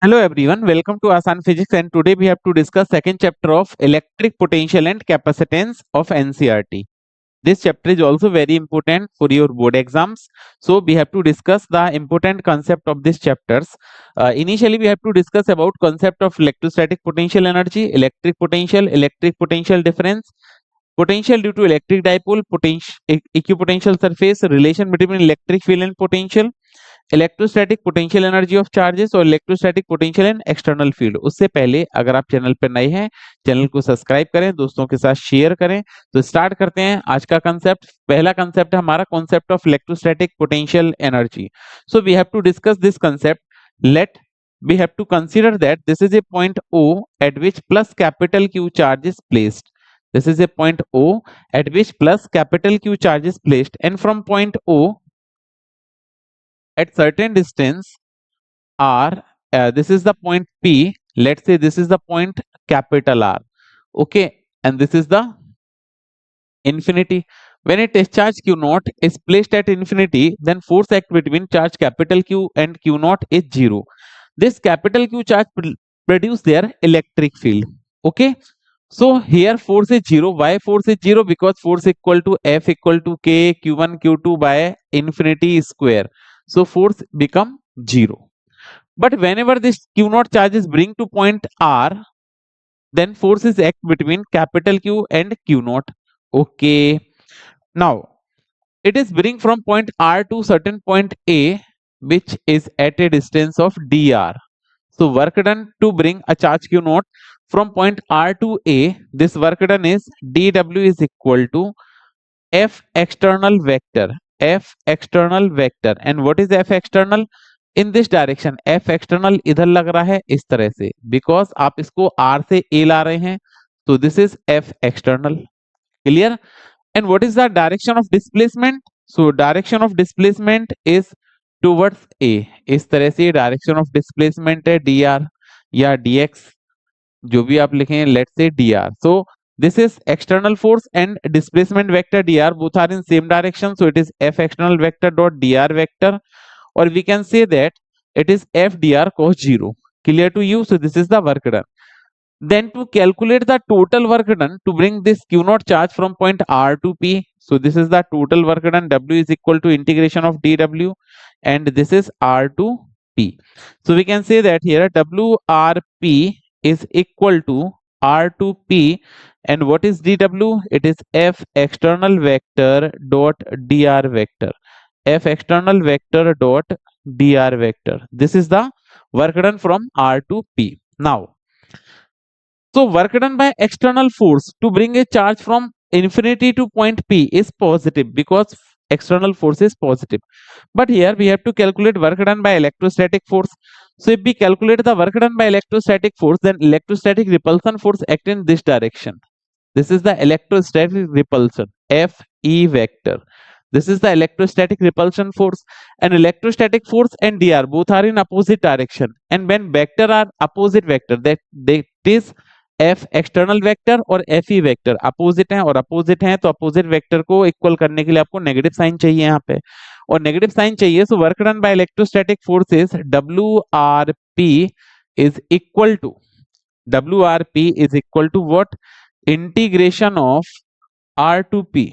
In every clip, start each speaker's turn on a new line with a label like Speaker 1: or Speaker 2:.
Speaker 1: Hello everyone, welcome to Asan Physics, and today we have to discuss second chapter of electric potential and capacitance of NCERT. This chapter is also very important for your board exams. So we have to discuss the important concept of these chapters. Initially we have to discuss about concept of electrostatic potential energy, electric potential difference, potential due to electric dipole, potential equipotential surface, relation between electric field and potential, electrostatic potential energy of charges और electrostatic potential in external field. उससे पहले अगर आप channel पर नए हैं, channel को subscribe करें, दोस्तों के साथ शेयर करें। तो स्टार्ट करते हैं आज का कंसेप्ट। पहला कंसेप्ट है हमारा concept of electrostatic potential energy. So we have to discuss this concept. Let we have to consider that this is a point O at which plus capital Q charge is placed. This is a point O at which plus capital Q charge is placed, and from point O at certain distance R, this is the point P. Let's say this is the point capital R. Okay, and this is the infinity. When a test charge Q naught is placed at infinity, then force act between charge capital Q and Q naught is 0. This capital Q charge produce their electric field. Okay, so here force is 0. Why force is 0? Because force equal to F equal to K Q1 Q2 by infinity square. So force become 0. But whenever this Q naught charge is bring to point R, then forces act between capital Q and Q naught. Okay. Now it is bring from point R to certain point A, which is at a distance of dr. So work done to bring a charge Q naught from point R to A. This work done is dw is equal to F external vector. F external vector. And what is F external? In this direction F external इधर लग रहा है इस तरह से, because आप इसको are से ए ला रहे हैं, तो this is F external. Clear? And what is the direction of displacement? So direction of displacement is towards a. इस तरह से डायरेक्शन ऑफ डिस्प्लेसमेंट है डी आर या डी एक्स, जो भी आप लिखें, let's say D r. So this is external force and displacement vector dr, both are in same direction, so it is f external vector dot dr vector, or we can say that it is f dr cos 0. Clear to you? So this is the work done. Then to calculate the total work done to bring this q naught charge from point r to p, so this is the total work done. W is equal to integration of dw, and this is r to p. So we can say that here wrp is equal to r to p, and what is dw? It is f external vector dot dr vector. F external vector dot dr vector. This is the work done from r to p. Now, so work done by external force to bring a charge from infinity to point P is positive, because external force is positive. But here we have to calculate work done by electrostatic force. So if we calculate the work done by electrostatic force, then electrostatic repulsion force act in this direction. This is the electrostatic repulsion, F E vector. This is the electrostatic repulsion force, and electrostatic force and dr both are in opposite direction. And when vector are opposite vector, that is F external vector और F E vector opposite है, और opposite है तो opposite vector को equal करने के लिए आपको नेगेटिव साइन चाहिए यहाँ पे, और नेगेटिव साइन चाहिए। So work done by electrostatic forces W R P is equal to what? Integration of R to P,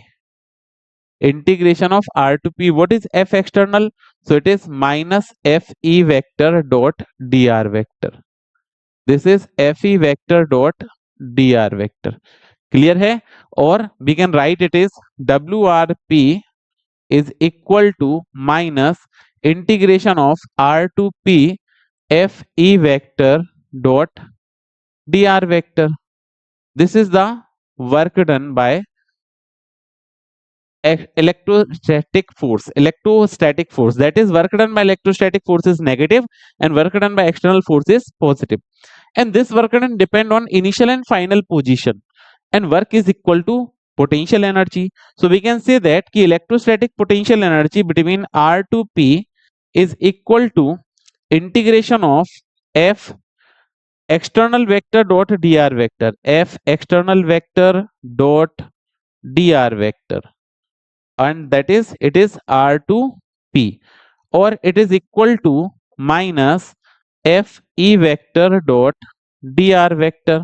Speaker 1: integration of r to p. What is f external? So it is minus f e vector dot dr vector. This is f e vector dot dr vector. Clear है? और we can write it is wrp is equal to minus integration of r to p f e vector dot dr vector. This is the work done by electrostatic force. That is, work done by electrostatic force is negative and work done by external force is positive. And this work done depend on initial and final position, and work is equal to potential energy. So we can say that ki electrostatic potential energy between R to P is equal to integration of F external vector dot dr vector, F external vector dot dr vector, and that is it is R to P, or it is equal to minus F E vector dot dr vector,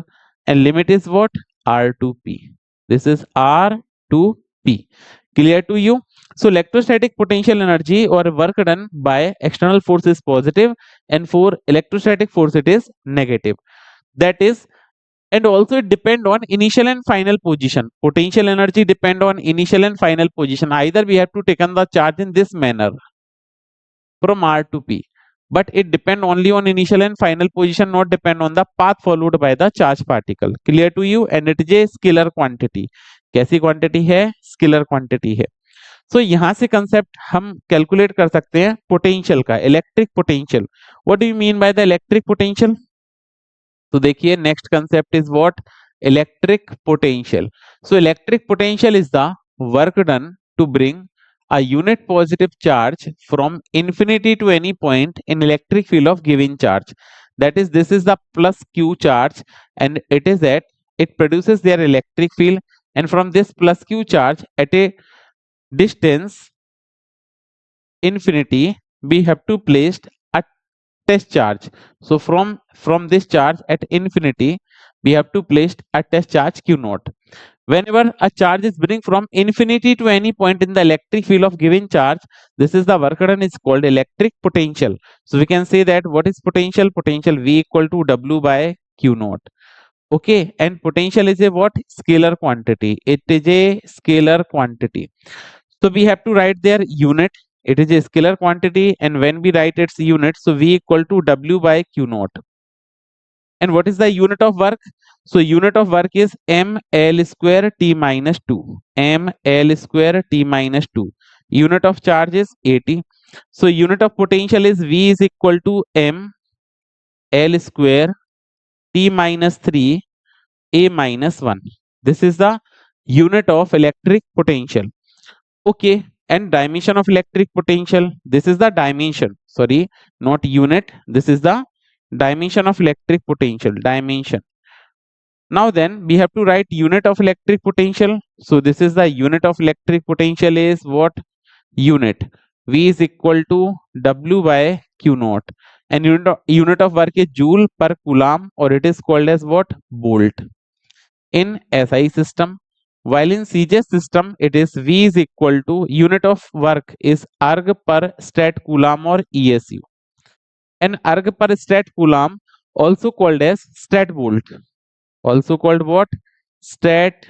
Speaker 1: and limit is what? R to P. This is R to P. Clear to you? So electrostatic potential energy or work done by external force is positive, and for electrostatic force it is negative. That is, and also it depend on initial and final position. Potential energy depend on initial and final position. Either we have to taken the charge in this manner from R to P, but it depend only on initial and final position, not depend on the path followed by the charge particle. Clear to you? And it is a scalar quantity. कैसी quantity है? Scalar quantity है. सो यहां से concept हम calculate कर सकते हैं potential का, electric potential. What do you mean by the electric potential? तो देखिए next concept is what? Electric potential. So electric potential is the work done to bring a unit positive charge from infinity to any point in electric field of given charge. That is, this is the plus q charge, and it produces their electric field, and from this plus q charge at a distance infinity we have to place a test charge. So from this charge at infinity we have to place a test charge q naught. Whenever a charge is bring from infinity to any point in the electric field of given charge, this is the work done is called electric potential. So we can say that what is potential? Potential V equal to W by Q naught. Okay, and potential is a what? Scalar quantity. It is a scalar quantity. So we have to write their unit. It is a scalar quantity, and when we write its unit, so V equal to W by Q naught. And what is the unit of work? So unit of work is ml square t minus 2. ml square t minus 2. Unit of charge is 80. So unit of potential is V is equal to m l square t minus 3 a minus 1. This is the unit of electric potential. Okay, and dimension of electric potential. This is the dimension. Sorry, not unit. This is the dimension of electric potential. Dimension. Now then we have to write unit of electric potential. So this is the unit of electric potential is what? Unit. V is equal to W by Q naught. And unit of work is joule per coulomb, or it is called as what? Volt. In SI system. While in CJ system it is V is equal to unit of work is erg per stat coulomb or ESU. And erg per stat coulomb also called as stat volt. Also called what? Stat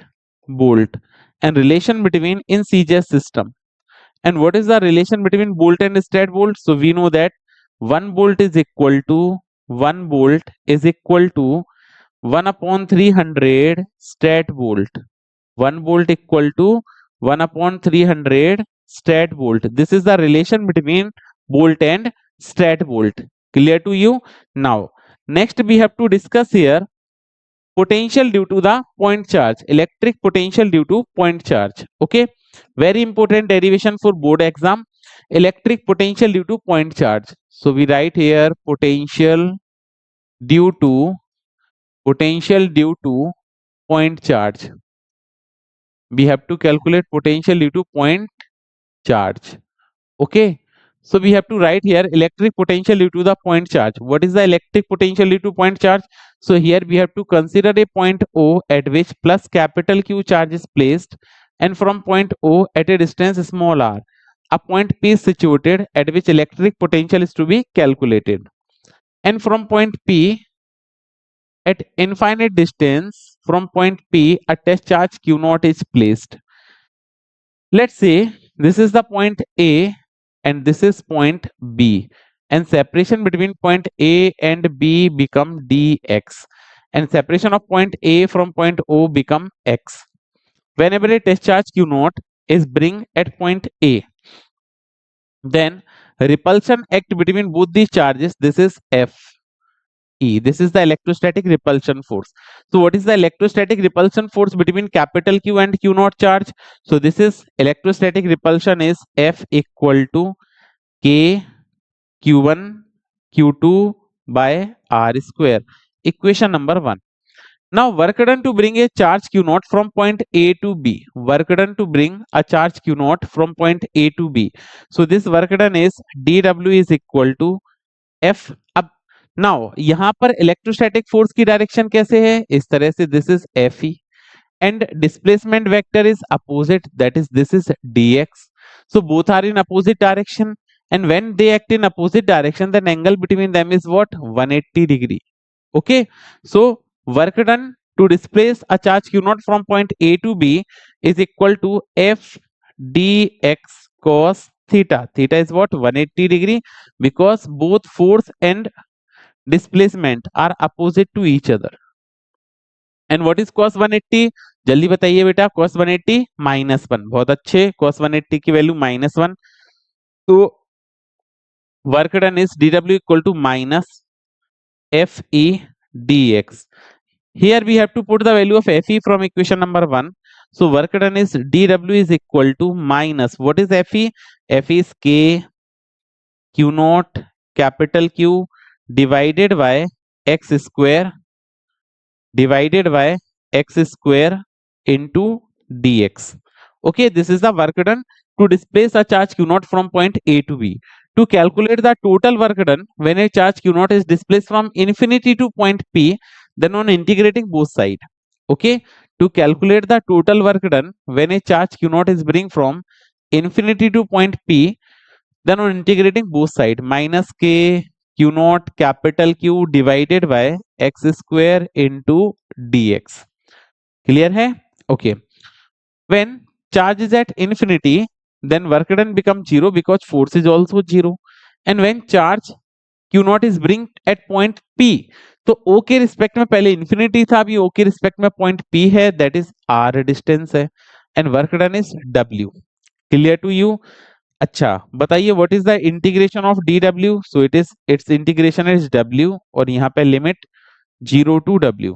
Speaker 1: volt. And relation between in CJ system. And what is the relation between volt and stat volt? So we know that 1 volt is equal to 1 volt is equal to 1 upon 300 stat volt. 1 volt equal to 1 upon 300 stat volt. This is the relation between volt and stat volt. Clear to you? Now, next we have to discuss here potential due to the point charge. Electric potential due to point charge. Okay, very important derivation for board exam. Electric potential due to point charge. So we write here potential due to point charge. We have to calculate potential due to point charge. Okay, so we have to write here electric potential due to the point charge. What is the electric potential due to point charge? So here we have to consider a point O at which plus capital Q charge is placed, and from point O at a distance small r, a point P is situated at which electric potential is to be calculated. And from point P at infinite distance from point P, a test charge Q naught is placed. Let's say this is the point A and this is point B, and separation between point A and B become dx, and separation of point A from point O become x. Whenever a test charge Q naught is bring at point A, then repulsion act between both these charges. This is F E. This is the electrostatic repulsion force. So what is the electrostatic repulsion force between capital Q and Q naught charge? So this is electrostatic repulsion is F equal to K Q1 Q2 by R square. Equation number 1. Now work done to bring a charge Q naught from point A to B. Work done to bring a charge Q naught from point A to B. So this work done is dW is equal to F. Now यहां पर electrostatic force की direction कैसे है, इस तरह से, this is F E and displacement vector is opposite, that is this is dx, so both are in opposite direction, and when they act in opposite direction then angle between them is what, 180 degree. Okay, so work done to displace a charge q naught from point a to b is equal to f dx cos theta. Theta is what, 180 degree, because both force and displacement are opposite to each other. And what is cos 180, जल्दी बताइए बेटा, cos 180 -1, बहुत अच्छे, cos 180 की value -1, तो work done is dw equal to minus F E dx. Here we have to put the value of fe from equation number 1. So work done is dw is equal to minus, what is fe? Fe is k q naught capital Q divided by x square into dx. Okay, this is the work done to displace a charge q naught from point A to B. To calculate the total work done when a charge q naught is displaced from infinity to point P, then on integrating both sides. Okay, to calculate the total work done when a charge q naught is bring from infinity to point P, then on integrating both sides, minus k q naught capital Q divided by x square into dx. Clear है? Okay. When charge is at infinity, then work done becomes 0 because force is also 0. And when charge q naught is bring at point P, तो O के respect में पहले infinity था, अभी O के respect में point P है, that is r distance है, and work done is W. Clear to you? अच्छा बताइए, what is the integration of dw? So its integration is w, और यहाँ पे limit 0 to w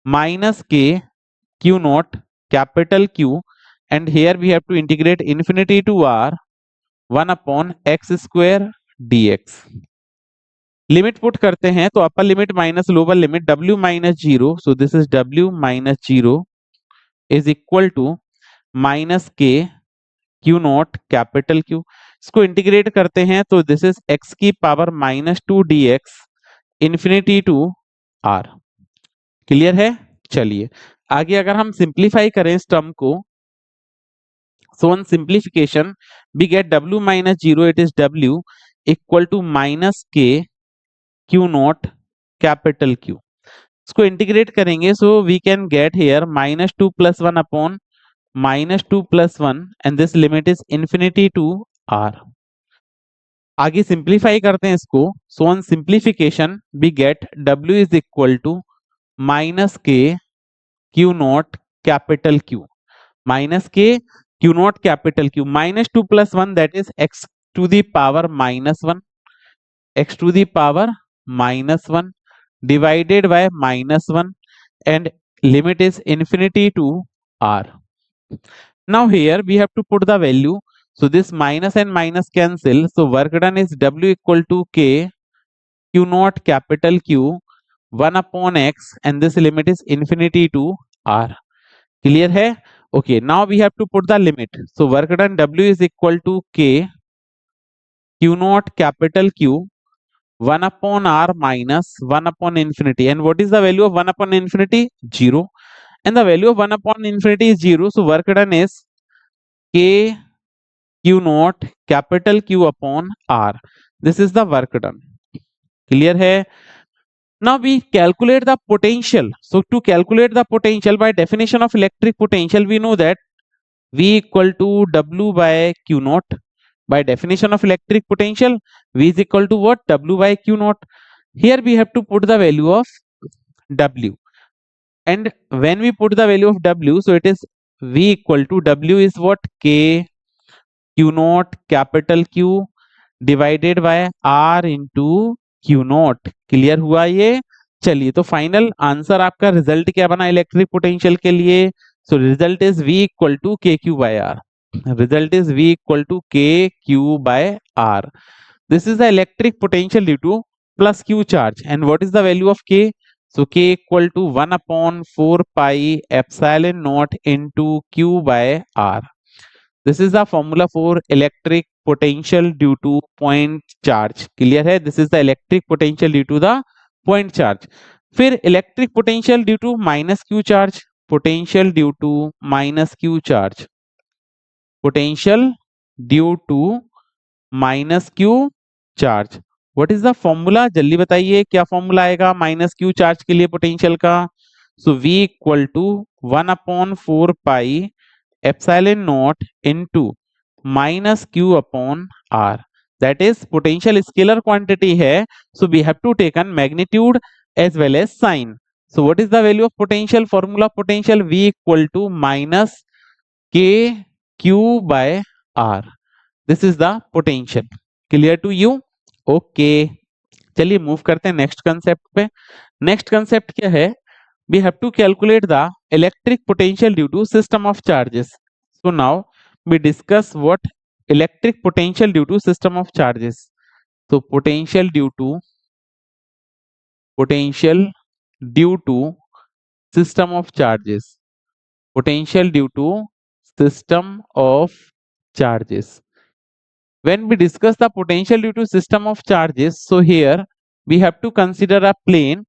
Speaker 1: minus k q naught capital Q, and here we have to integrate infinity to r 1 upon x square dx. Limit put करते हैं तो upper limit minus lower limit w minus 0, so this is w minus 0 is equal to minus k q naught capital Q. इसको integrate करते हैं तो this is x की power -2 dx infinity to r. Clear है? चलिए आगे अगर हम सिंप्लीफाई करें इस टर्म को, so on simplification we get w minus 0, it is w equal to minus k q naught capital Q. इसको इंटीग्रेट करेंगे so we can get here -2 + 1 upon -2 + 1, and this limit is infinity to r. आगे simplify करते हैं इसको, so on simplification we get w is equal to minus k q naught capital Q, minus k q naught capital Q, -2 + 1 that is x to the power -1, x to the power -1 divided by -1, and limit is infinity to r. Now here we have to put the value. So this minus and minus cancel. So work done is w equal to k q naught capital Q 1 upon x, and this limit is infinity to r. Clear है? Okay. Now we have to put the limit. So work done w is equal to k q naught capital Q 1 upon r minus 1 upon infinity. And what is the value of 1 upon infinity? 0. And the value of 1 upon infinity is 0. So work done is k q naught capital Q upon r. This is the work done. Clear है? Now we calculate the potential. So to calculate the potential by definition of electric potential, we know that V equal to W by Q naught. By definition of electric potential, V is equal to what? W by Q naught. Here we have to put the value of W. And when we put the value of W, so it is V equal to W is what? K q naught capital Q divided by r into Q not. Clear हुआ ये? चलिए तो final answer आपका result क्या बना electric potential के लिए? So result is V equal to k q by r. Result is V equal to k q by r. This is the electric potential due to plus Q charge. And what is the value of K? So K equal to 1 upon 4 pi epsilon naught into Q by R. This is the formula for electric potential due to point charge. Clear है? This is the electric potential due to the point charge. फिर electric potential due to minus q charge, potential due to minus q charge, potential due to minus q charge. What is the formula? जल्दी बताइए क्या formula आएगा minus q charge के लिए potential का? So V equal to 1/4 pi epsilon not into minus q upon r. That is potential scalar quantity है, so we have to taken magnitude as well as sign. So what is the value of potential? Formula potential V equal to minus k q by r. This is the potential. Clear to you? Okay, चलिए move करते हैं next concept पे। Next concept क्या है? We have to calculate the electric potential due to system of charges. So now we discuss what electric potential due to system of charges. तो potential due to system of charges, potential due to system of charges. When we discuss the potential due to system of charges, so here we have to consider a plane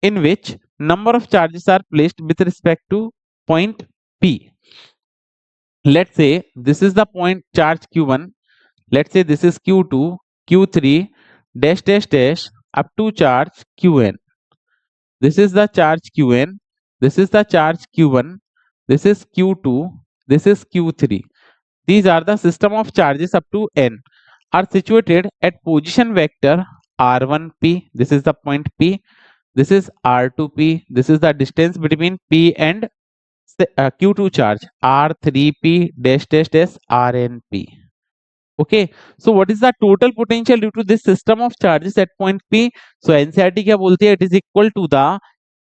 Speaker 1: in which number of charges are placed with respect to point P. Let's say this is the point charge Q1. Let's say this is Q2, Q3, dash dash dash up to charge Qn. This is the charge Qn. This is the charge Q1. This is Q2. This is Q3. These are the system of charges up to n are situated at position vector r1p. This is the point P. This is r2p. This is the distance between P and Q2 charge r3p dash dash dash rnp. Okay, so what is the total potential due to this system of charges at point P? So NCERT क्या बोलती है? It is equal to the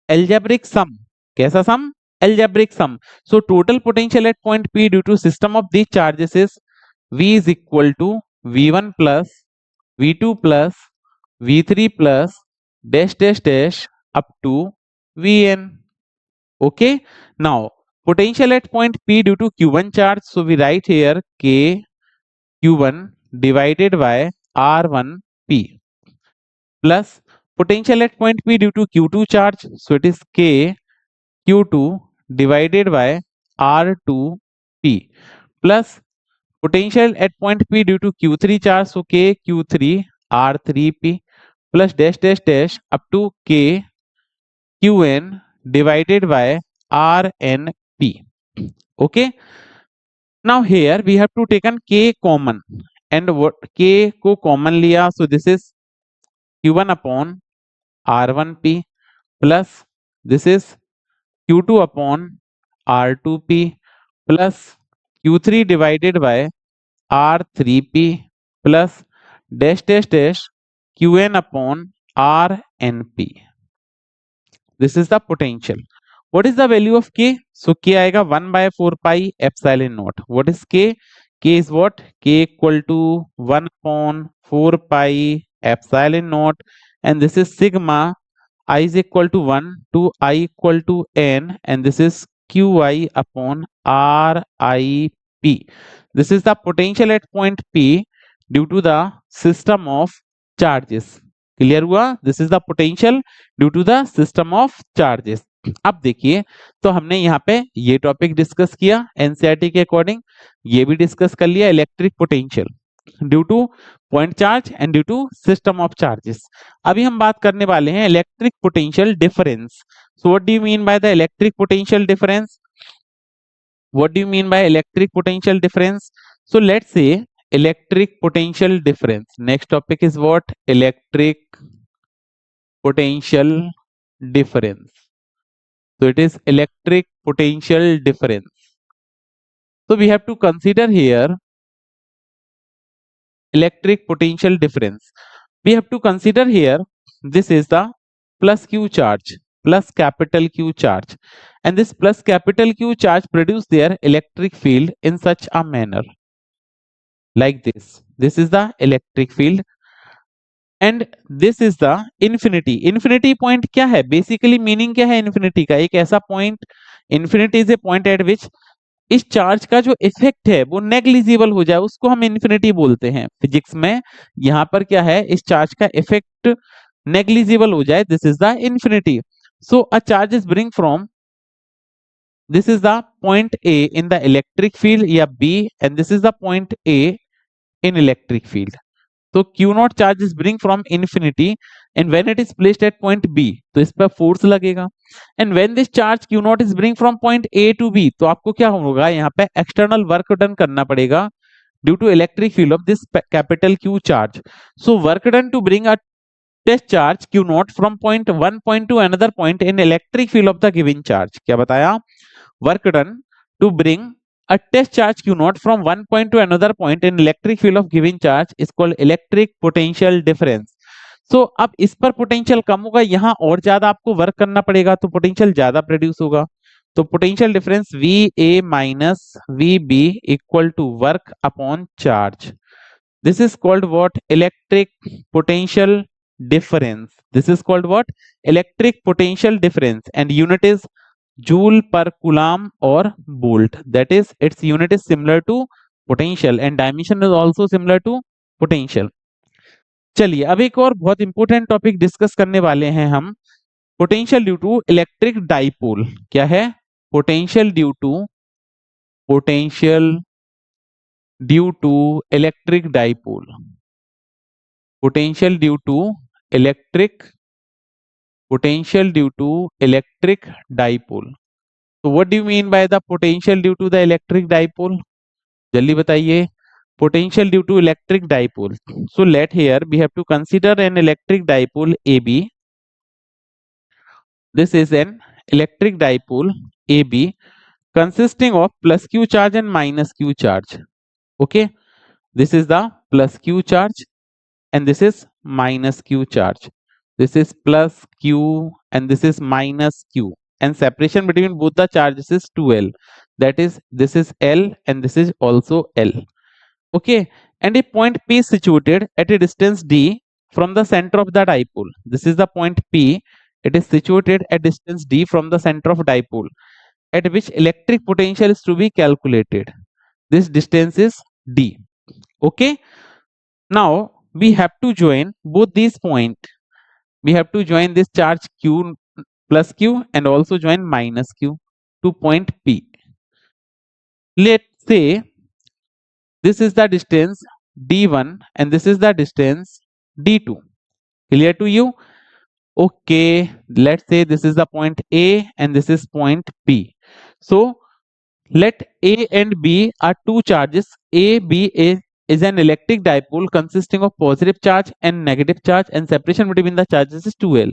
Speaker 1: algebraic sum. कैसा sum? Algebraic sum. So total potential at point P due to system of these charges is V is equal to V1 plus V2 plus V3 plus dash dash dash up to Vn. Okay, now potential at point P due to Q1 charge. So we write here K Q1 divided by R1P plus potential at point P due to Q2 charge. So it is K Q2 divided by R2P plus potential at point P due to Q3 charge. So K Q3 R3P plus dash dash dash up to K Qn divided by RNP. Okay. Now here we have to take an K common, and what K को common लिया, so this is Q1 upon R1P plus this is Q2 upon R2P plus Q3 divided by R3P plus dash dash dash Qn upon RNP. This is the potential. What is the value of K? So K आएगा 1/4 pi epsilon naught. What is K? K is what? K equal to 1/4 pi epsilon naught, and this is sigma I is equal to 1 to I equal to n, and this is Qi upon RIP. This is the potential at point P due to the system of charges. Clear हुआ? This is the potential due to the system of charges. अब देखिए, तो हमने यहाँ पे ये topic discuss किया NCERT के अकॉर्डिंग, ये भी डिस्कस कर लिया electric potential due to point charge and due to system of charges. अभी हम बात करने वाले हैं electric potential difference. So what do you mean by the electric potential difference? What do you mean by electric potential difference? So let's say electric potential difference. Next topic is what? Electric potential difference. So it is electric potential difference. So we have to consider here electric potential difference. We have to consider here, this is the plus Q charge, plus capital Q charge, and this plus capital Q charge produce their electric field in such a manner like this. This is the electric field and this is the infinity. Infinity point क्या है? Basically meaning क्या है infinity का? एक ऐसा point, infinity is a point at which इस charge का जो इफेक्ट है वो नेग्लिजिबल हो जाए उसको हम इन्फिनिटी बोलते हैं फिजिक्स में। यहाँ पर क्या है, इस चार्ज का इफेक्ट नेग्लिजिबल हो जाए, this is the infinity. So a charge is bring from, this is the point A in the electric field या B, and this is the point A in electric field. तो Q naught charge is bring from infinity and when it is placed at point B तो इस पर force लगेगा, and when this charge Q naught is bring from point A to B तो आपको क्या होगा, यहाँ पे एक्सटर्नल वर्क डन करना पड़ेगा due to electric field of this capital Q charge. So work done to bring a test charge Q naught from point 1 point to another point in electric field of the given charge. क्या बताया, work done to bring a test charge Q naught from one point to another point in electric field of given charge is called electric potential difference. So अब इस पर potential कम होगा, यहाँ और ज्यादा आपको वर्क करना पड़ेगा तो पोटेंशियल ज्यादा प्रोड्यूस होगा। तो potential difference VA minus VB equal to work upon charge. This is called what, electric potential difference. This is called what, electric potential difference, and unit is joule per coulomb or volt. That is, its unit is similar to potential and dimension is also similar to potential. चलिए अब एक और बहुत important topic discuss करने वाले हैं हम, potential due to electric dipole. क्या है, potential due to, potential due to electric dipole, potential due to electric, potential due to electric dipole. So what do you mean by the potential due to the electric dipole? जल्दी बताइए, potential due to electric dipole. So let here we have to consider an electric dipole AB. This is an electric dipole AB consisting of plus Q charge and minus Q charge. Okay, this is the plus Q charge and this is minus Q charge. This is plus Q and this is minus Q, and separation between both the charges is 2L. That is, this is L and this is also L. Okay, and a point P is situated at a distance D from the center of the dipole. This is the point P. It is situated at distance D from the center of dipole at which electric potential is to be calculated. This distance is D. Okay, now we have to join both these points. We have to join this charge Q plus Q and also join minus Q to point P. Let's say this is the distance D1 and this is the distance D2. Clear to you? Okay, let's say this is the point A and this is point B. So let A and B are two charges. B is an electric dipole consisting of positive charge and negative charge, and separation between the charges is 2L.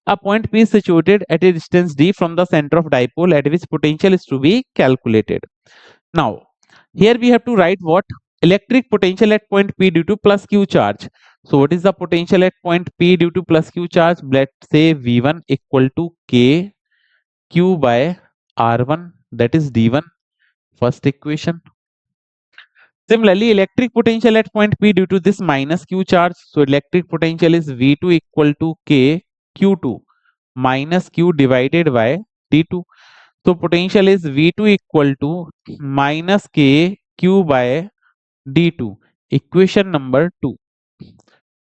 Speaker 1: A point P is situated at a distance D from the center of dipole at which potential is to be calculated. Now, here we have to write what, electric potential at point P due to plus Q charge. So what is the potential at point P due to plus Q charge? Let's say V1 equal to K Q by R1, that is D1, first equation. Similarly, electric potential at point P due to this minus Q charge. So electric potential is V2 equal to K Q2 minus Q divided by D2. So potential is V2 equal to minus K Q by D2. Equation number 2.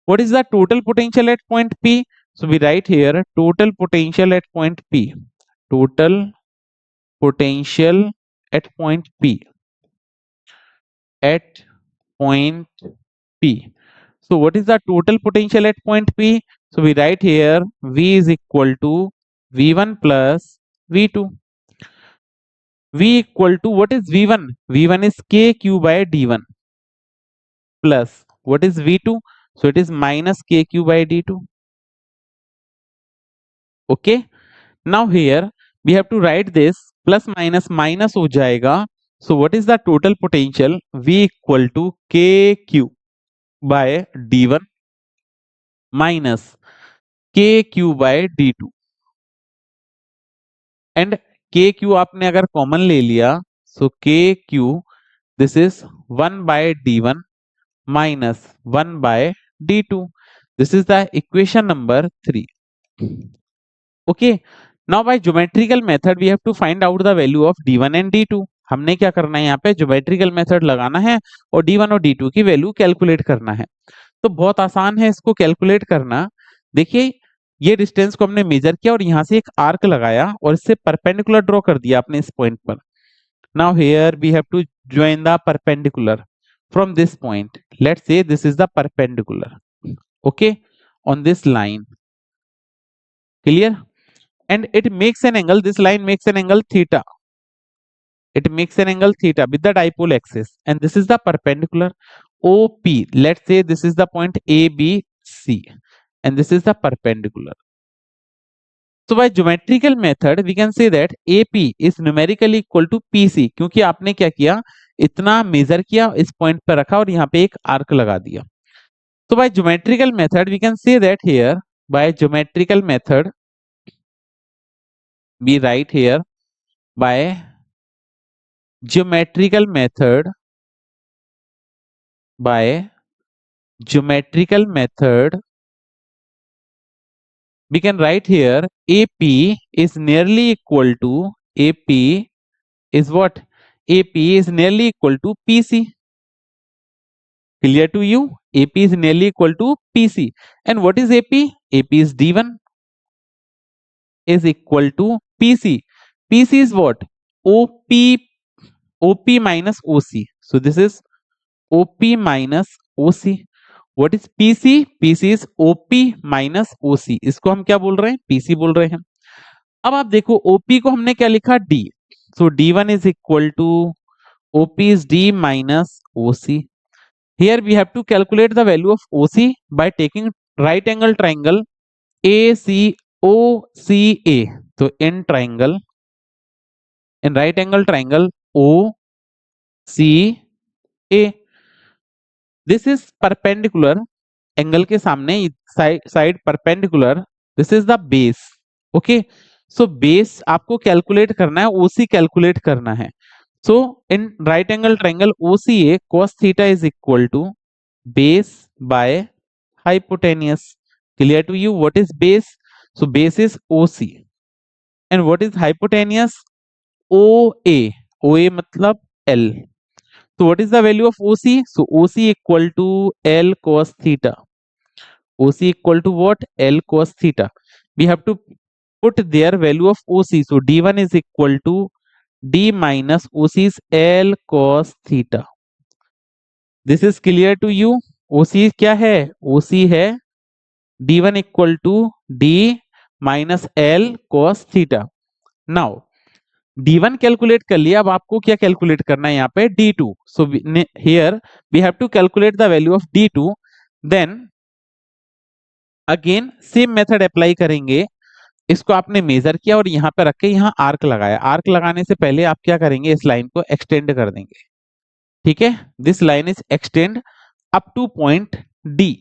Speaker 1: What is the total potential at point P? So we write here total potential at point P. Total potential at point P. At point P. So what is the total potential at point P? So we write here V is equal to V1 plus V2. V equal to, what is V1? V1 is KQ by D1 plus what is V2? So it is minus KQ by D2. Okay. Now here we have to write this plus minus minus हो जाएगा. So what is the total potential? V equal to KQ by D1 minus KQ by D2. And KQ आपने अगर common ले लिया, so KQ, this is 1 by D1 minus 1 by D2. This is the equation number 3. Okay. Now by geometrical method, we have to find out the value of D1 and D2. हमने क्या करना है यहाँ पे geometrical method लगाना है और D1 और D2 की वैल्यू कैलकुलेट करना है। तो बहुत आसान है इसको कैलकुलेट करना। देखिए ये डिस्टेंस को हमने मेजर किया और यहाँ से एक आर्क लगाया और इससे परपेंडिकुलर ड्रॉ कर दिया अपने इस पॉइंट पर। Now here we have to join the perpendicular from this point. Let's say this is the perpendicular, okay, on this line, clear, and it makes an angle, this line makes an angle theta, it makes an angle theta with the dipole axis, and this is the perpendicular OP. Let's say this is the point ABC and this is the perpendicular. So by geometrical method we can say that AP is numerically equal to PC, क्योंकि आपने क्या किया, इतना major किया, इस point पर रखा और यहाँ पे एक आर्क लगा दिया. So by geometrical method we can say that here, by geometrical method we write here, by geometrical method, by geometrical method we can write here AP is nearly equal to, AP is what, AP is nearly equal to PC. Clear to you? AP is nearly equal to PC. And what is AP? AP is D1 is equal to PC. PC is what? OP, OP minus OC. So this is OP minus OC. What is PC? PC is OP minus OC. इसको हम क्या बोल रहे हैं? PC बोल रहे हैं. अब आप देखो OP को हमने क्या लिखा? D. So D1 is equal to OP is D minus OC. Here we have to calculate the value of OC by taking right angle triangle ACOCA. So in triangle, in right angle triangle OCA, this is perpendicular, angle के सामने side perpendicular, this is the base, okay. So base आपको calculate करना है, OC calculate करना है. So in right angle triangle OCA cos theta is equal to base by hypotenuse. Clear to you? What is base? So base is OC and what is hypotenuse? OA. OA मतलब L. So what is the value of OC? So OC equal to L cos theta. OC equal to what? L cos theta. We have to put their value of OC. So D1 is equal to D minus OC is L cos theta. This is clear to you? OC क्या है? OC है D1 equal to D minus L cos theta. Now D1 calculate कर लिया, अब आपको क्या calculate करना है यहाँ पे? D2. So here we have to calculate the value of D2. Then again same method apply करेंगे. इसको आपने मेजर किया और यहाँ पे रख के यहाँ आर्क लगाया. आर्क लगाने से पहले आप क्या करेंगे? इस लाइन को एक्सटेंड कर देंगे. ठीक है, this line is extend up two point D.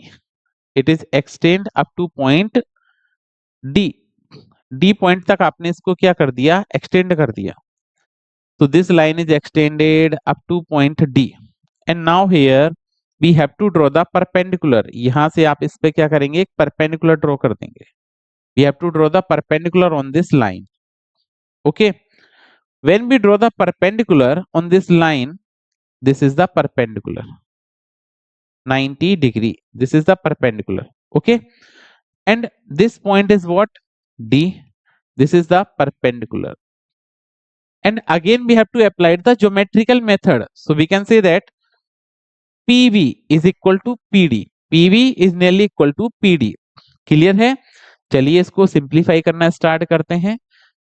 Speaker 1: It is extend up two point D. D point तक आपने इसको क्या कर दिया? एक्सटेंड कर दिया. So this line is extended up to point D. And now here we have to draw the perpendicular. यहाँ से आप इस पे क्या करेंगे? एक perpendicular draw कर देंगे. We have to draw the perpendicular on this line. Okay. When we draw the perpendicular on this line, this is the perpendicular. 90 degree. This is the perpendicular. Okay. And this point is what? D. This is the perpendicular. And again we have to apply the geometrical method. So we can say that PV is equal to PD. PV is nearly equal to PD. Clear है? चलिए इसको simplify करना start करते हैं.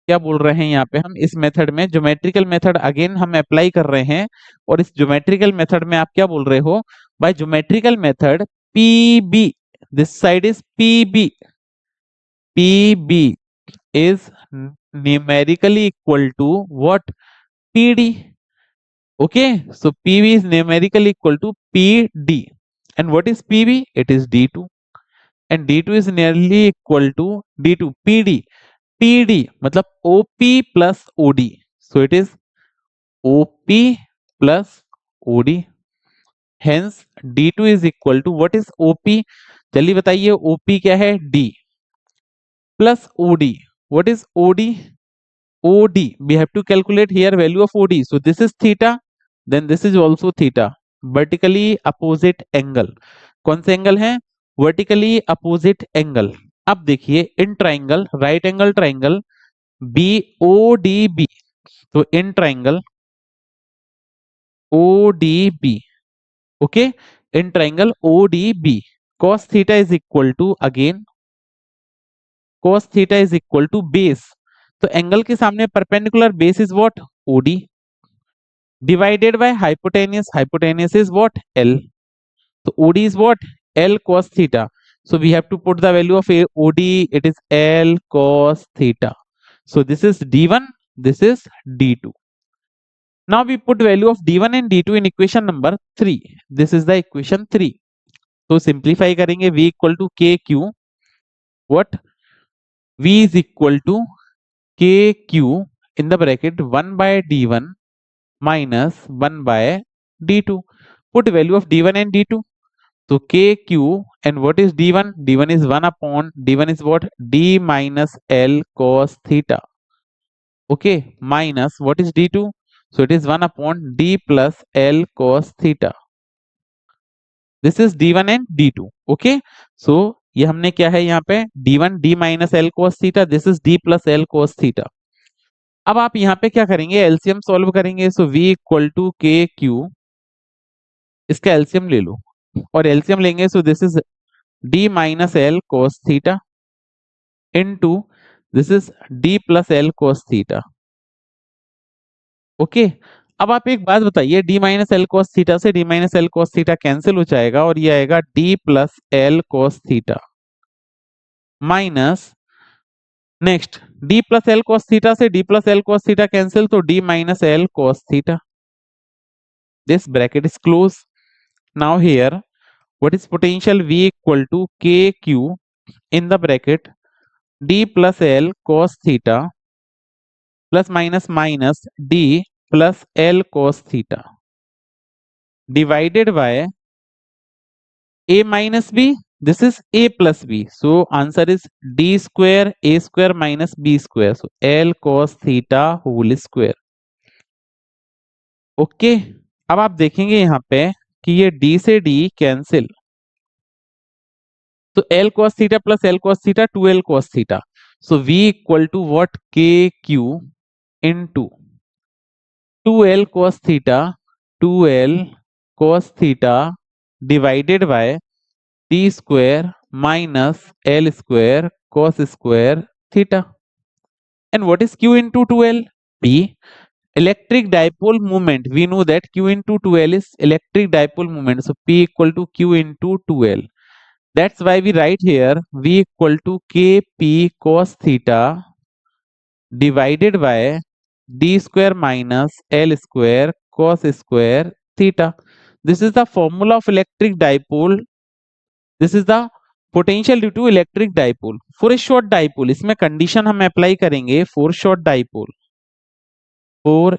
Speaker 1: क्या बोल रहे हैं यहाँ पे हम? इस मेथड में ज्योमेट्रिकल मेथड अगेन हम अप्लाई कर रहे हैं और इस ज्योमेट्रिकल मेथड में आप क्या बोल रहे हो? By geometrical method PB, this side is PB. PB is numerically equal to what? PD. Okay, so PV is numerically equal to PD. And what is PV? It is D2. And D2 is nearly equal to D2. PD. PD मतलब OP plus OD. So it is OP plus OD. Hence D2 is equal to what is OP? चलिए बताइए OP क्या है? D plus OD. What is OD? OD. We have to calculate here value of OD. So this is theta, then this is also theta. Vertically opposite angle. कौन से angle है? Vertically opposite angle. अब देखिए in triangle, right angle triangle BODB. तो in triangle ODB, okay, in triangle ODB, cos theta is equal to again cos theta is equal to base. तो angle के सामने perpendicular base is what? OD divided by hypotenuse. Hypotenuse is what? L. So OD is what? L cos theta. So we have to put the value of OD. It is L cos theta. So this is D1. This is D2. Now we put value of D1 and D2 in equation number 3. This is the equation 3. So simplify करेंगे V equal to KQ. What? V is equal to KQ in the bracket 1 by D1 minus 1 by D2. Put value of D1 and D2. So KQ and what is D1? D1 is 1 upon D1 is what? D minus L cos theta. Okay, minus what is D2? So it is 1 upon D plus L cos theta. This is D1 and D2. Okay, so ये हमने क्या है यहाँ पे D1 D minus L cos theta. This is D plus L cos theta. अब आप यहाँ पे क्या करेंगे? एलसीएम सॉल्व करेंगे. सो V equal to k Q, इसका एलसीएम ले लो और एलसीएम लेंगे. सो this is D minus L cos theta into this is D plus L cos theta. Okay, अब आप एक बात बताइए, D minus L cos theta से D minus L cos theta cancel हो जाएगा और ये आएगा D plus L cos theta minus next D plus L cos theta से D plus L cos theta cancel, तो D minus L cos theta. This bracket is closed. Now here, what is potential? V equal to KQ in the bracket D plus L cos theta plus minus minus D plus L cos theta divided by A minus B. This is A plus B. So answer is D square A square minus B square. So L cos theta whole square. Okay, अब आप देखेंगे यहाँ पे कि ये D से D cancel, तो L cos theta plus L cos theta 2L cos theta. So V equal to what? KQ into 2L cos theta 2L cos theta divided by D square minus L square cos square theta. And what is Q into 2L? P. Electric dipole moment. We know that Q into 2L is electric dipole moment. So P equal to Q into 2L. That's why we write here V equal to Kp cos theta divided by D square minus L square cos square theta. This is the formula of electric dipole. This is the potential due to electric dipole. For a short dipole, इसमें condition हम apply करेंगे for short dipole. For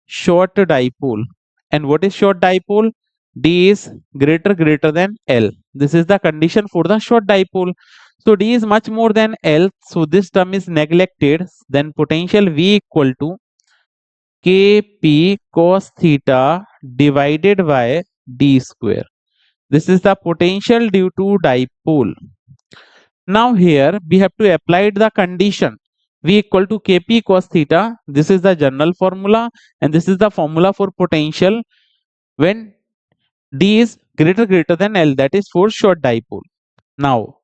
Speaker 1: short dipole. And what is short dipole? D is greater than L. This is the condition for the short dipole. So D is much more than L. So this term is neglected. Then potential V equal to Kp cos theta divided by D square. This is the potential due to dipole. Now here we have to apply the condition V equal to Kp cos theta. This is the general formula and this is the formula for potential when D is greater than L, that is for short dipole. Now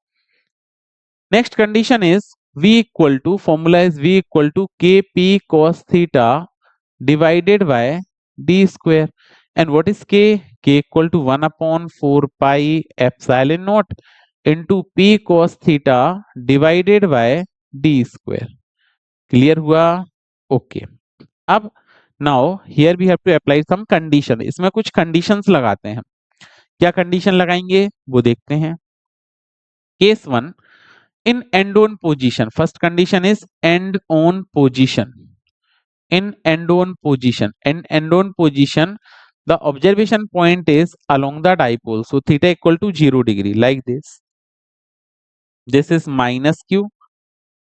Speaker 1: next condition is V equal to, formula is V equal to Kp cos theta divided by D square. And what is K? K equal to 1 upon 4 pi epsilon naught into P cos theta divided by D square. Clear हुआ? Okay. अब now here we have to apply some condition. इसमें कुछ conditions लगाते हैं. क्या condition लगाएंगे वो देखते हैं. Case 1, in and on position. First condition is and on position. In and on position, and on position the observation point is along the dipole, so theta equal to 0 degree, like this. This is minus q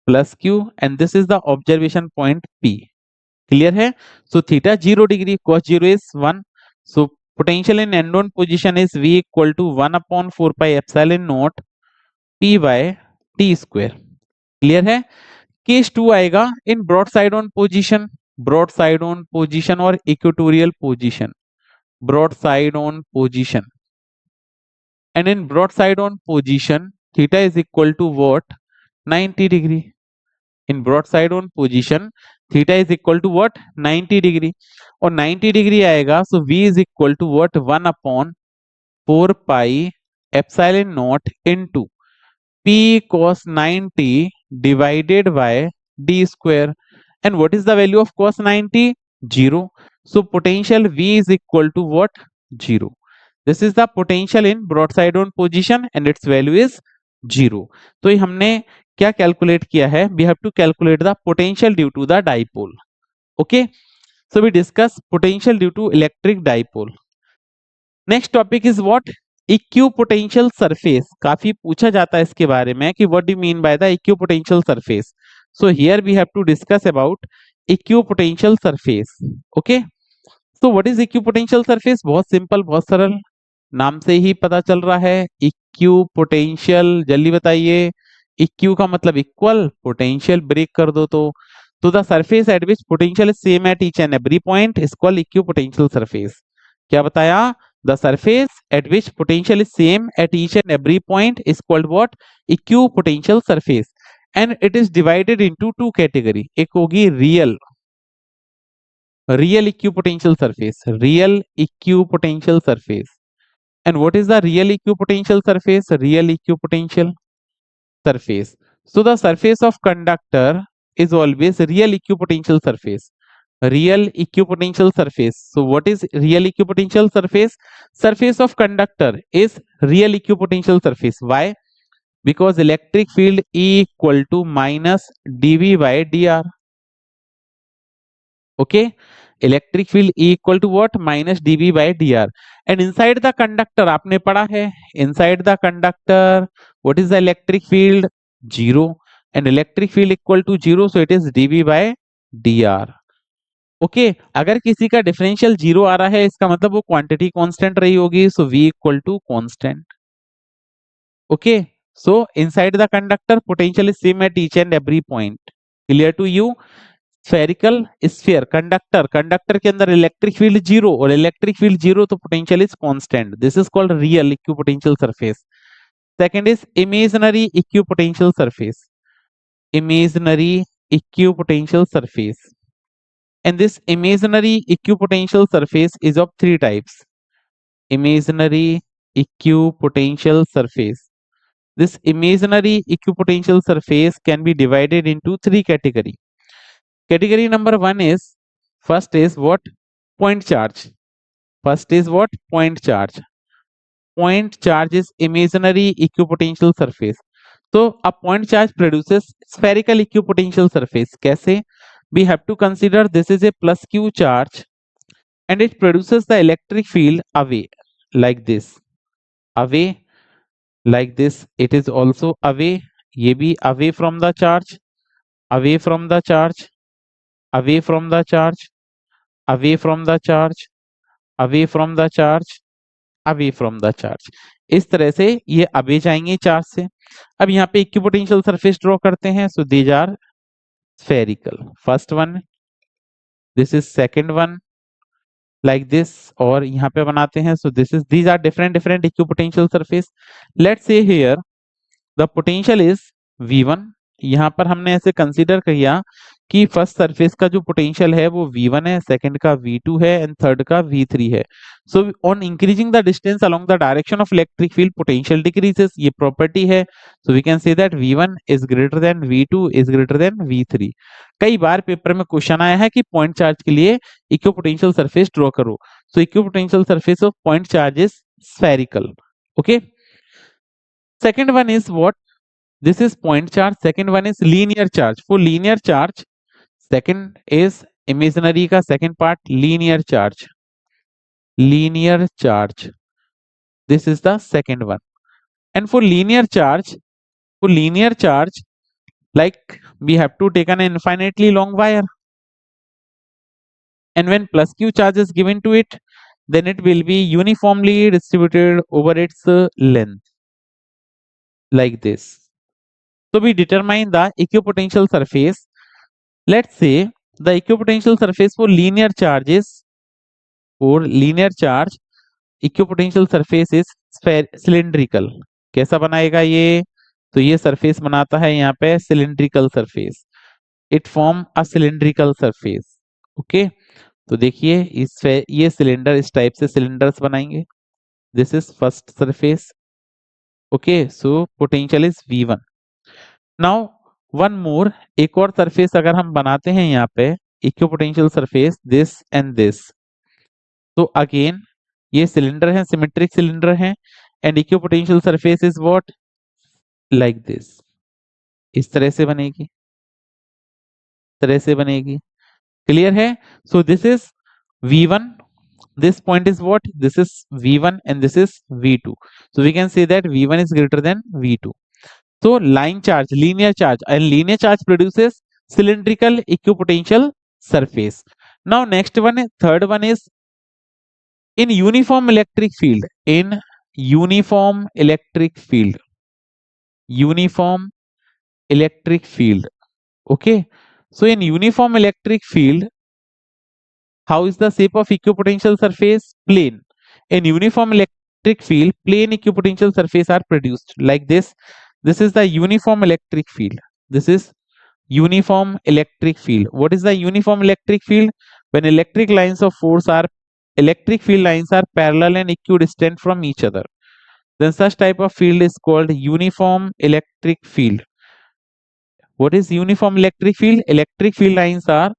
Speaker 1: plus q, and this is the observation point P. Clear है? So theta 0 degree, cos 0 is 1. So potential in end-on position is V equal to 1 upon 4 pi epsilon naught P by T square. Clear है? Case 2 आएगा in broad side on position, broad side on position और equatorial position, broad side on position, and in broadside on position theta is equal to what? 90 degree. In broadside on position theta is equal to what? 90 degree. और 90 degree आएगा, so v is equal to what? 1 upon 4 pi epsilon naught into p cos 90 divided by d square. And what is the value of cos 90? 0. So potential v is equal to what? 0. This is the potential in broadside on position and its value is 0. तो ये हमने क्या calculate किया है? We have to calculate the potential due to the dipole. Okay, so we discuss potential due to electric dipole. Next topic is what? Equipotential surface. काफी पूछा जाता है इसके बारे में कि what do you mean by the equipotential surface? So here we have to discuss about equipotential surface. Okay, so what is equipotential surface? बहुत simple, बहुत सरल, नाम से ही पता चल रहा है। इक्यू पोटेंशियल, जल्दी बताइए। इक्यू का मतलब इक्वल, पोटेंशियल ब्रेक कर दो तो the surface at which potential is same at each and every point is called equipotential surface. क्या बताया? The surface at which potential is same at each and every point is called what? Equipotential surface. And it is divided into two category. एक होगी real equipotential surface, real equipotential surface. And what is the real equipotential surface? Real equipotential surface. So the surface of conductor is always real equipotential surface. Real equipotential surface. So what is real equipotential surface? Surface of conductor is real equipotential surface. Why? Because electric field E equal to minus dV by dr. Okay, electric field E equal to what? Minus dV by dr. And inside the conductor आपने पढ़ा है, inside the conductor what is the electric field? 0. And electric field equal to 0, so it is dV by dr. Okay, अगर किसी का differential 0 आ रहा है इसका मतलब वो क्वांटिटी कांस्टेंट रही होगी, so V equal to constant. Okay, so inside the conductor potential is same at each and every point. Clear to you? Spherical sphere conductor के अंदर इलेक्ट्रिक फील्ड 0 और इलेक्ट्रिक फील्ड 0 तो potential is constant. This is called real equipotential surface. Second is imaginary equipotential surface. Imaginary equipotential surface. And this imaginary equipotential surface is of three types. Imaginary equipotential surface. This imaginary equipotential surface can be divided into three categories. Category number 1 is, first is what? Point charge. First is what? Point charge. Point charge is imaginary equipotential surface. So a point charge produces spherical equipotential surface. कैसे? We have to consider this is a plus q charge and it produces the electric field away like this, away like this. It is also away, ये भी away from the charge, away from the charge, away from the charge, away from the charge, away from the charge, away from the charge. इस तरह से ये away जाएंगे charge से. अब यहाँ पे इक्विपोटेंशियल सरफेस ड्रॉ करते हैं. So these are spherical. First one, this is second one like this, और यहाँ पे बनाते हैं. So this is, these are different equipotential surface. Let's say here the potential is V1. यहाँ पर हमने ऐसे कंसीडर किया कि फर्स्ट सरफेस का जो पोटेंशियल है वो V1 है, सेकंड का V2 है एंड थर्ड का V3 है. So on increasing the distance along the direction of electric field potential decreases. ये प्रॉपर्टी है. So we can say that V1 is greater than V2 is greater than V3. कई बार paper में question आया है कि point charge के लिए equipotential surface draw करो. So equipotential surface of point charge is spherical. Okay, second one is what? This is point charge. Second one is linear charge. For linear charge, second is imaginary का second part, linear charge. Linear charge. This is the second one. And for linear charge, like we have to take an infinitely long wire, and when plus q charge is given to it, then it will be uniformly distributed over its length, like this. So we determine the equipotential surface. Let's say the equipotential surface for linear charges, for linear charge equipotential surface is cylindrical. कैसा बनाएगा ये? तो ये surface बनाता है यहाँ पे cylindrical surface, it form a cylindrical surface. Okay, तो देखिए इस ये सिलेंडर इस टाइप से सिलेंडर्स बनाएंगे। This is first surface. Okay, so potential is V1। Now one more, एक और सरफेस अगर हम बनाते हैं यहाँ पे equipotential surface, this and this, तो अगेन ये सिलेंडर है, सिमेट्रिक सिलेंडर है, and equipotential surface is what, like this, इस तरह से बनेगी, तरह से बनेगी। क्लियर है? सो this is V1, this point is what, this is V1 and this is V2, so we can say that V1 is greater than V2. So line charge, linear charge, and linear charge produces cylindrical equipotential surface. Now next one, third one is in uniform electric field. In uniform electric field, uniform electric field. Okay, so in uniform electric field, how is the shape of equipotential surface? Plane. In uniform electric field, plane equipotential surface are produced like this. This is the uniform electric field. This is uniform electric field. What is the uniform electric field? When electric lines of force are, electric field lines are parallel and equidistant from each other, then such type of field is called uniform electric field. What is uniform electric field? Electric field lines are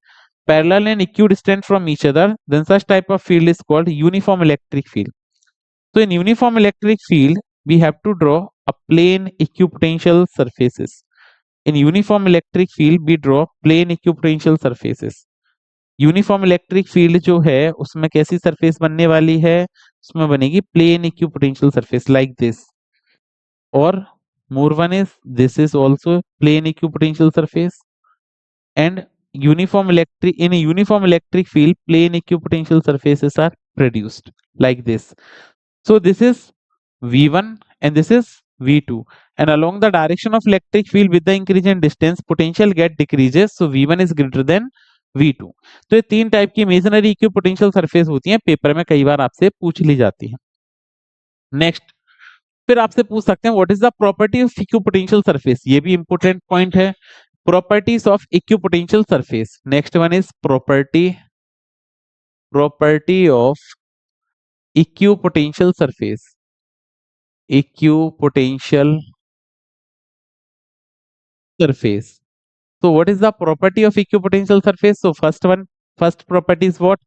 Speaker 1: parallel and equidistant from each other, then such type of field is called uniform electric field. So in uniform electric field, we have to draw a plane equipotential surfaces. In uniform electric field, we draw plane equipotential surfaces. Uniform electric field जो है उसमें कैसी surface बनने वाली है? उसमें बनेगी plane equipotential surface like this, और more one is this is also plane equipotential surface, and uniform electric, in a uniform electric field, plane equipotential surfaces are produced like this. So this is V1 and this is V2, and along the direction of electric field with the increase in distance, potential get decreases, so V1 is greater than V2. तो ये तीन type की imaginary equipotential surface होती हैं, paper में कई बार आपसे पूछ ली जाती है। नेक्स्ट, फिर आपसे पूछ सकते हैं what is the property of equipotential surface, ये भी इंपॉर्टेंट पॉइंट है। properties of equipotential surface. Next one is property of equipotential surface. Equipotential surface. So what is the property of equipotential surface? So first property is what?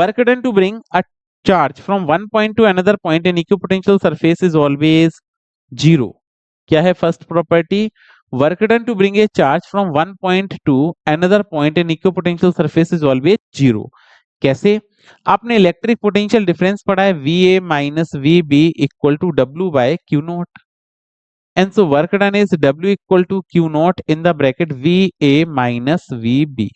Speaker 1: Work done to bring a charge from one point to another point in equipotential surface is always zero. क्या है first property? Work done to bring a charge from one point to another point in equipotential surface is always zero. कैसे? आपने electric potential difference पढ़ा है, VA minus VB equal to W by Q naught, and so work done is W equal to Q naught in the bracket VA minus VB,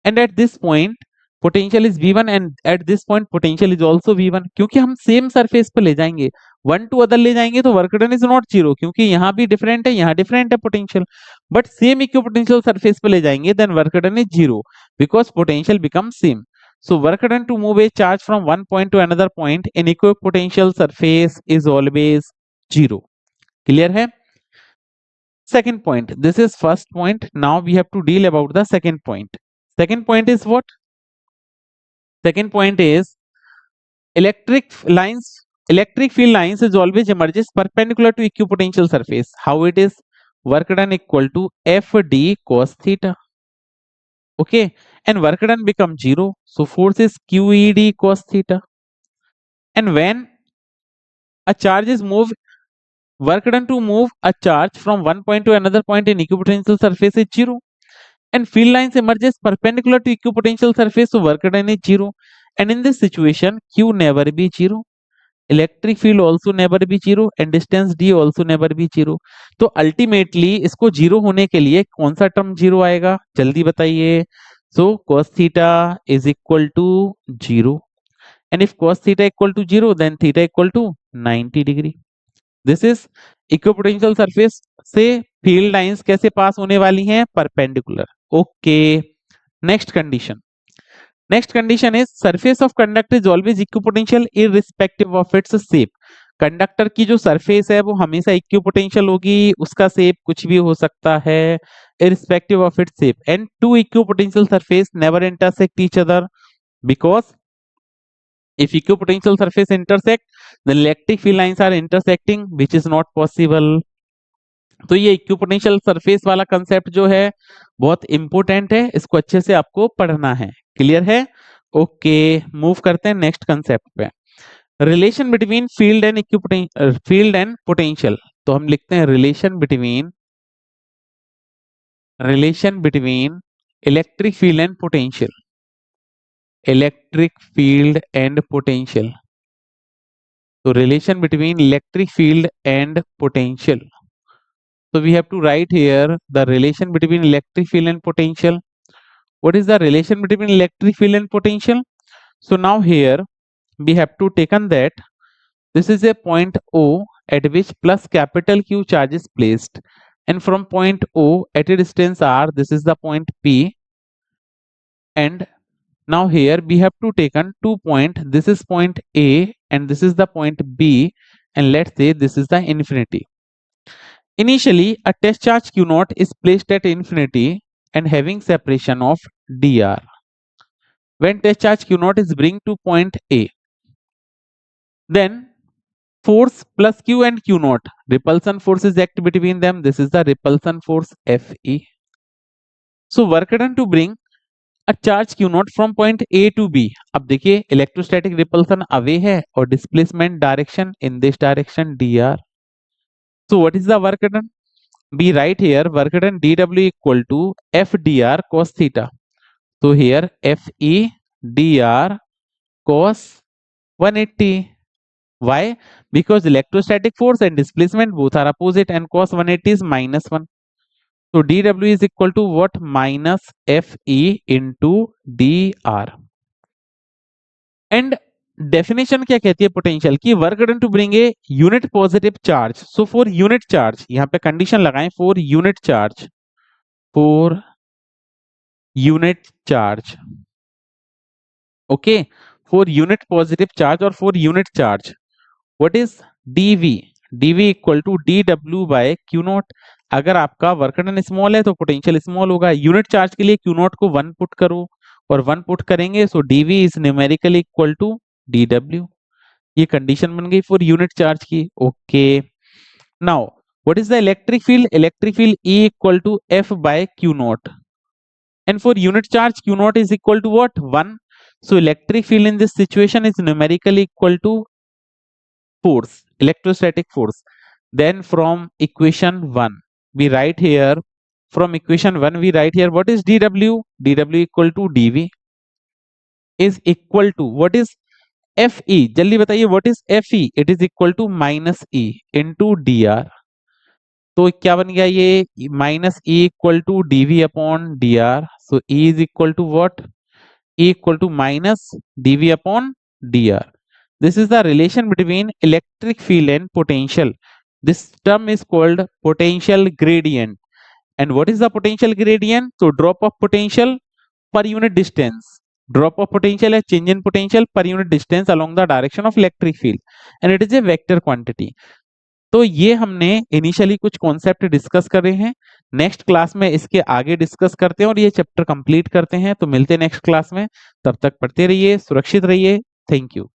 Speaker 1: and at this point potential is V1 and at this point potential is also V1, क्योंकि हम same surface पे ले जाएंगे, one two other ले जाएंगे तो work done is not zero, क्योंकि यहाँ भी डिफरेंट है, यहाँ डिफरेंट है potential, but same equipotential surface पे ले जाएंगे then work done is zero because potential become same. So work done to move a charge from one point to another point in equipotential surface is always zero. Clear है? Second point. This is first point. Now we have to deal about the second point. Second point is what? Second point is electric field lines is always emerges perpendicular to equipotential surface. How it is? Work done equal to FD cos theta. Okay, and work done become zero, so force is QED cos theta. And when a charge is moved, work done to move a charge from one point to another point in equipotential surface is zero, and field lines emerges perpendicular to equipotential surface, so work done is zero. And in this situation, Q never be zero. Electric field also never be zero and distance D also never be zero. तो ultimately इसको zero होने के लिए कौन सा term zero आएगा, जल्दी बताइए। So cos theta is equal to zero and if cos theta equal to zero then theta equal to 90 degree. This is equipotential surface से फील्ड लाइंस कैसे पास होने वाली हैं, perpendicular. Okay, next condition. Next condition is surface of conductor is always equipotential irrespective of its shape. Conductor की जो surface है वो हमेशा इक्विपोटेंशियल होगी, उसका शेप कुछ भी हो सकता है, irrespective of its shape. And two equipotential surface never intersect each other because if equipotential surface intersect the electric field lines are intersecting which is not possible। तो ये इक्विपोटेंशियल सरफेस वाला कंसेप्ट जो है बहुत इंपॉर्टेंट है, इसको अच्छे से आपको पढ़ना है। क्लियर है? ओके, मूव करते हैं नेक्स्ट कंसेप्ट पे। Relation between field and field and potential. तो हम लिखते हैं relation between electric field and potential. Electric field and potential. तो relation between electric field and potential. So we have to write here the relation between electric field and potential. What is the relation between electric field and potential? So now here we have to taken that this is a point O at which plus capital Q charge is placed, and from point O at a distance R, this is the point P, and now here we have to taken 2 point, this is point A and this is the point B, and let's say this is the infinity. Initially a test charge Q naught is placed at infinity and having separation of dr. When test charge Q naught is bring to point A, then force plus Q and Q naught, repulsion force is act between them, this is the repulsion force Fe. So work done to bring a charge Q naught from point A to B. अब देखिए electrostatic repulsion away है और displacement direction in this direction dr. So what is the work done? We write here work done dw equal to f dr cos theta. So here Fe dr cos 180. Why? Because electrostatic force and displacement both are opposite and cos 180 is -1. So dw is equal to what? Minus Fe into dr. And definition क्या कहती है पोटेंशियल की? Work done to bring a unit positive charge. So for unit charge, यहाँ पे condition लगाएं for unit charge, for unit charge, okay, for unit positive charge और for unit charge what is dv? dv equal to dw by q not. अगर आपका work done small है तो potential small होगा। Unit charge के लिए q not को 1 put करो और 1 पुट करेंगे, so dv is numerically equal to dw। ये कंडीशन बन गई फॉर यूनिट चार्ज की। Okay, now what is the electric field? Electric field E equal to f by q naught, and for unit charge q naught is equal to what? 1. So electric field in this situation is numerically equal to force, electrostatic force. Then from equation 1 we write here, from equation 1 we write here what is dw? dw equal to dv is equal to what is fe? जल्दी बताइए what is fe? It is equal to minus e into dr. तो क्या बन गया ये? Minus E equal to d v upon d r. So E is equal to what? E equal to minus d v upon d r. This is the relation between electric field and potential. This term is called potential gradient. And what is the potential gradient? तो drop of potential per unit distance, drop of potential है change in potential per unit distance along the direction of electric field, and it is a vector quantity. तो ये हमने initially कुछ concept discuss कर रहे हैं, next class में इसके आगे डिस्कस करते हैं और ये चैप्टर कंप्लीट करते हैं। तो मिलते हैं नेक्स्ट क्लास में, तब तक पढ़ते रहिए, सुरक्षित रहिए। Thank you.